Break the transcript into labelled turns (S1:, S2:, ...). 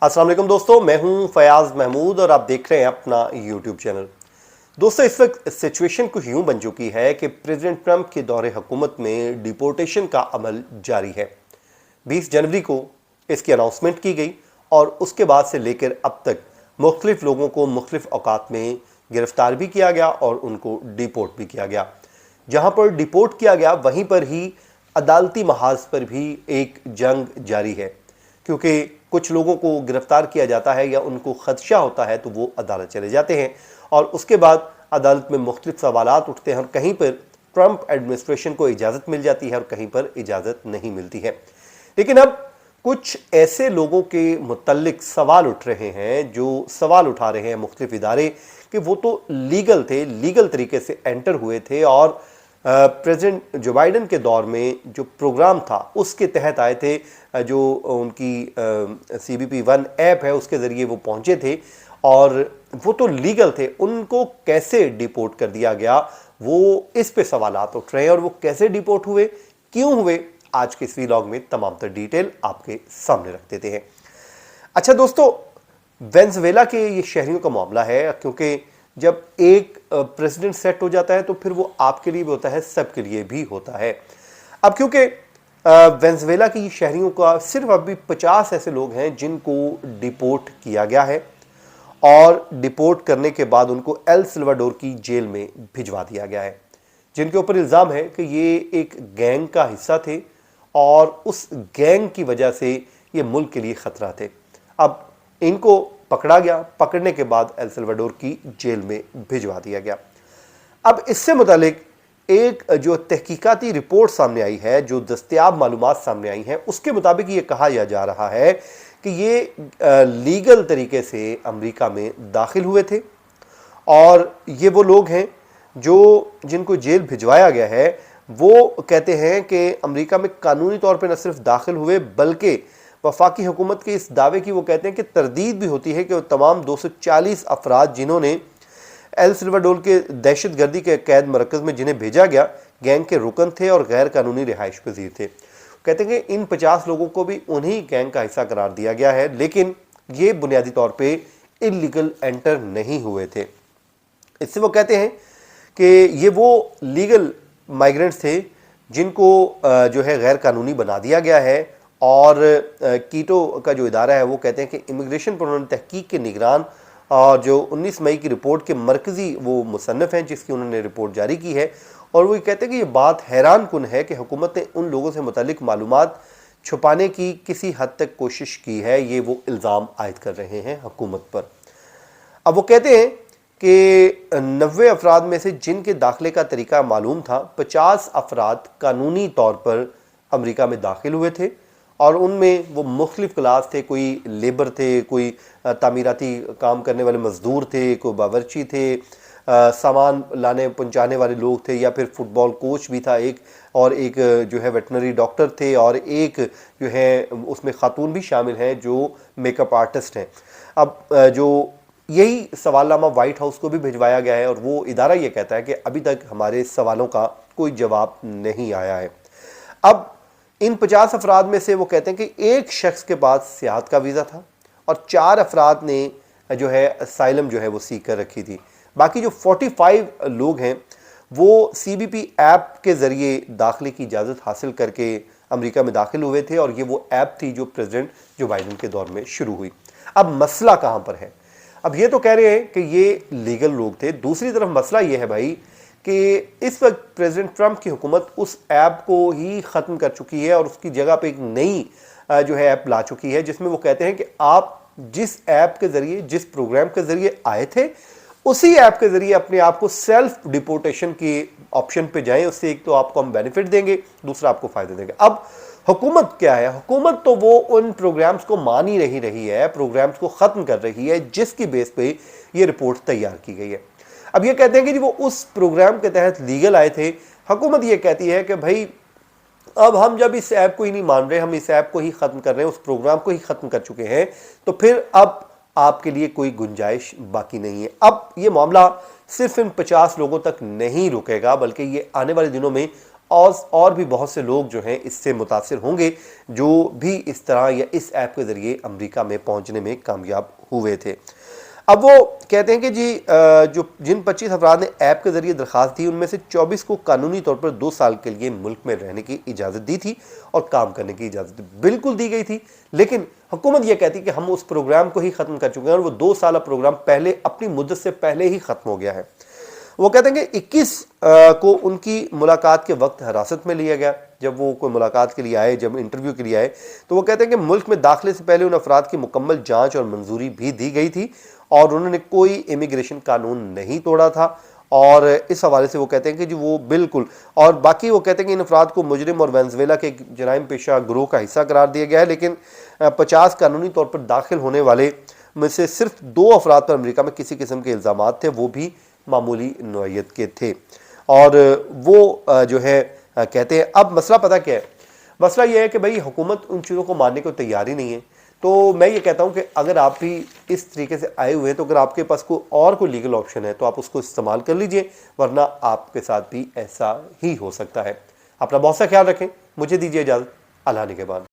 S1: अस्सलाम वालेकुम दोस्तों, मैं हूं फयाज महमूद और आप देख रहे हैं अपना यूट्यूब चैनल। दोस्तों, इस वक्त सिचुएशन कुछ यूं बन चुकी है कि प्रेसिडेंट ट्रंप के दौरे हुकूमत में डिपोर्टेशन का अमल जारी है। 20 जनवरी को इसकी अनाउंसमेंट की गई और उसके बाद से लेकर अब तक मुख्तलिफ लोगों को मुख्तलिफ औकात में गिरफ्तार भी किया गया और उनको डिपोर्ट भी किया गया। जहां पर डिपोर्ट किया गया वहीं पर ही अदालती महाज पर भी एक जंग जारी है, क्योंकि कुछ लोगों को गिरफ्तार किया जाता है या उनको खदशा होता है तो वो अदालत चले जाते हैं और उसके बाद अदालत में मुख्तलिफ सवालात उठते हैं और कहीं पर ट्रंप एडमिनिस्ट्रेशन को इजाज़त मिल जाती है और कहीं पर इजाज़त नहीं मिलती है। लेकिन अब कुछ ऐसे लोगों के मुतल्लिक सवाल उठ रहे हैं जो सवाल उठा रहे हैं मुख्तलिफ इदारे कि वो तो लीगल थे, लीगल तरीके से एंटर हुए थे और प्रेसिडेंट जो बाइडन के दौर में जो प्रोग्राम था उसके तहत आए थे। जो उनकी CBP-1 ऐप है उसके ज़रिए वो पहुंचे थे और वो तो लीगल थे, उनको कैसे डिपोर्ट कर दिया गया, वो इस पे सवालात उठ रहे हैं। और वो कैसे डिपोर्ट हुए, क्यों हुए, आज के इस व्लॉग में तमाम तर डिटेल आपके सामने रख देते हैं। अच्छा दोस्तों, वेनेजुएला के ये शहरियों का मामला है, क्योंकि जब एक प्रेसिडेंट सेट हो जाता है तो फिर वो आपके लिए भी होता है, सबके लिए भी होता है। अब क्योंकि वेनेजुएला की शहरियों का सिर्फ अभी 50 ऐसे लोग हैं जिनको डिपोर्ट किया गया है और डिपोर्ट करने के बाद उनको एल सल्वाडोर की जेल में भिजवा दिया गया है, जिनके ऊपर इल्ज़ाम है कि ये एक गैंग का हिस्सा थे और उस गैंग की वजह से ये मुल्क के लिए ख़तरा थे। अब इनको पकड़ा गया, पकड़ने के बाद एल सल्वाडोर की जेल में भिजवा दिया गया। अब इससे मुतालिक एक जो तहकीकाती रिपोर्ट सामने आई है, जो दस्तयाब मालूमात सामने आई हैं, उसके मुताबिक ये कहा जा रहा है कि ये लीगल तरीके से अमेरिका में दाखिल हुए थे और ये वो लोग हैं जो जिनको जेल भिजवाया गया है। वो कहते हैं कि अमेरिका में कानूनी तौर पर न सिर्फ दाखिल हुए बल्कि वफाकी हुकूमत के इस दावे की वो कहते हैं कि तरदीद भी होती है कि वो तमाम 240 अफराद जिन्होंने एल सल्वाडोर के दहशतगर्दी के कैद मरकज़ में जिन्हें भेजा गया, गैंग के रुकन थे और गैर कानूनी रिहाइश पजीर थे। कहते हैं कि इन 50 लोगों को भी उन्हीं गैंग का हिस्सा करार दिया गया है, लेकिन ये बुनियादी तौर पे इलीगल एंटर नहीं हुए थे। इससे वो कहते हैं कि ये वो लीगल माइग्रेंट्स थे जिनको जो है गैर कानूनी बना दिया गया है। और कीटो का जो इदारा है वो कहते हैं कि इमिग्रेशन पर उन्होंने तहकीक के निगरान और जो 19 मई की रिपोर्ट के मरकज़ी वो मुसन्नफ़ हैं जिसकी उन्होंने रिपोर्ट जारी की है। और वो कहते हैं कि ये बात हैरान कुन है कि हुकूमत ने उन लोगों से मुतालिक मालूमात छुपाने की किसी हद तक कोशिश की है, ये वो इल्ज़ाम आयद कर रहे हैं हुकूमत पर। अब वो कहते हैं कि 90 अफराद में से जिनके दाखिले का तरीका मालूम था, 50 अफराद कानूनी तौर पर अमेरिका में दाखिल हुए थे और उनमें वो मुख्तलिफ क्लास थे, कोई लेबर थे, कोई तामीराती काम करने वाले मजदूर थे, कोई बावर्ची थे, सामान लाने पहुंचाने वाले लोग थे, या फिर फुटबॉल कोच भी था एक, और एक जो है वेटनरी डॉक्टर थे, और एक जो है उसमें खातून भी शामिल हैं जो मेकअप आर्टिस्ट हैं। अब जो यही सवालनामा वाइट हाउस को भी भिजवाया गया है और वो इदारा ये कहता है कि अभी तक हमारे सवालों का कोई जवाब नहीं आया है। अब इन 50 अफराद में से वो कहते हैं कि एक शख्स के पास सियाहत का वीज़ा था और 4 अफराद ने जो है असाइलम जो है वो सीख कर रखी थी। बाकी जो 45 लोग हैं वो CBP ऐप के ज़रिए दाखिले की इजाज़त हासिल करके अमेरिका में दाखिल हुए थे और ये वो ऐप थी जो प्रेसिडेंट जो बाइडन के दौर में शुरू हुई। अब मसला कहाँ पर है? अब ये तो कह रहे हैं कि ये लीगल लोग थे, दूसरी तरफ मसला ये है भाई कि इस वक्त प्रेसिडेंट ट्रंप की हुकूमत उस ऐप को ही ख़त्म कर चुकी है और उसकी जगह पे एक नई जो है ऐप ला चुकी है, जिसमें वो कहते हैं कि आप जिस ऐप के ज़रिए, जिस प्रोग्राम के ज़रिए आए थे, उसी ऐप के ज़रिए अपने आप को सेल्फ डिपोर्टेशन के ऑप्शन पे जाएं। उससे एक तो आपको हम बेनिफिट देंगे, दूसरा आपको फ़ायदे देंगे। अब हुकूमत क्या है? हुकूमत तो वो उन प्रोग्राम्स को मान ही नहीं रही है, प्रोग्राम्स को ख़त्म कर रही है जिसकी बेस पे ये रिपोर्ट तैयार की गई है। अब ये कहते हैं कि वो उस प्रोग्राम के तहत लीगल आए थे। हुकूमत ये कहती है कि भाई अब हम जब इस ऐप को ही नहीं मान रहे, हम इस ऐप को ही ख़त्म कर रहे हैं, उस प्रोग्राम को ही ख़त्म कर चुके हैं, तो फिर अब आपके लिए कोई गुंजाइश बाकी नहीं है। अब ये मामला सिर्फ इन 50 लोगों तक नहीं रुकेगा, बल्कि ये आने वाले दिनों में और भी बहुत से लोग जो हैं इससे मुतासिर होंगे, जो भी इस तरह या इस ऐप के ज़रिए अमेरिका में पहुंचने में कामयाब हुए थे। अब वो कहते हैं कि जी जो जिन 25 अफराद ने ऐप के ज़रिए दरख्वास्त दी, उनमें से 24 को कानूनी तौर पर 2 साल के लिए मुल्क में रहने की इजाज़त दी थी और काम करने की इजाज़त बिल्कुल दी गई थी। लेकिन हुकूमत ये कहती कि हम उस प्रोग्राम को ही ख़त्म कर चुके हैं और वो 2 साल प्रोग्राम पहले अपनी मुद्दत से पहले ही ख़त्म हो गया है। वो कहते हैं कि 21 को उनकी मुलाकात के वक्त हिरासत में लिया गया। जब वो कोई मुलाकात के लिए आए, जब इंटरव्यू के लिए आए, तो वो कहते हैं कि मुल्क में दाखिले से पहले उन अफराद की मुकम्मल जांच और मंजूरी भी दी गई थी और उन्होंने कोई इमिग्रेशन कानून नहीं तोड़ा था। और इस हवाले से वो कहते हैं कि जी वो बिल्कुल, और बाकी वो कहते हैं कि इन अफराद को मुजरिम और वेनेजुएला के जराइम पेशा गिरोह का हिस्सा करार दिया गया है। लेकिन 50 कानूनी तौर पर दाखिल होने वाले में से सिर्फ 2 अफराद पर अमेरिका में किसी किस्म के इल्ज़ाम थे, वो भी मामूली नौइयत के थे। और वो जो है कहते हैं, अब मसला पता क्या है, मसला ये है कि भाई हुकूमत उन चीज़ों को मानने को तैयार ही नहीं है। तो मैं ये कहता हूँ कि अगर आप भी इस तरीके से आए हुए हैं, तो अगर आपके पास कोई लीगल ऑप्शन है तो आप उसको इस्तेमाल कर लीजिए, वरना आपके साथ भी ऐसा ही हो सकता है। अपना बहुत सा ख्याल रखें। मुझे दीजिए इजाज़त। अल्लाह निगहबान।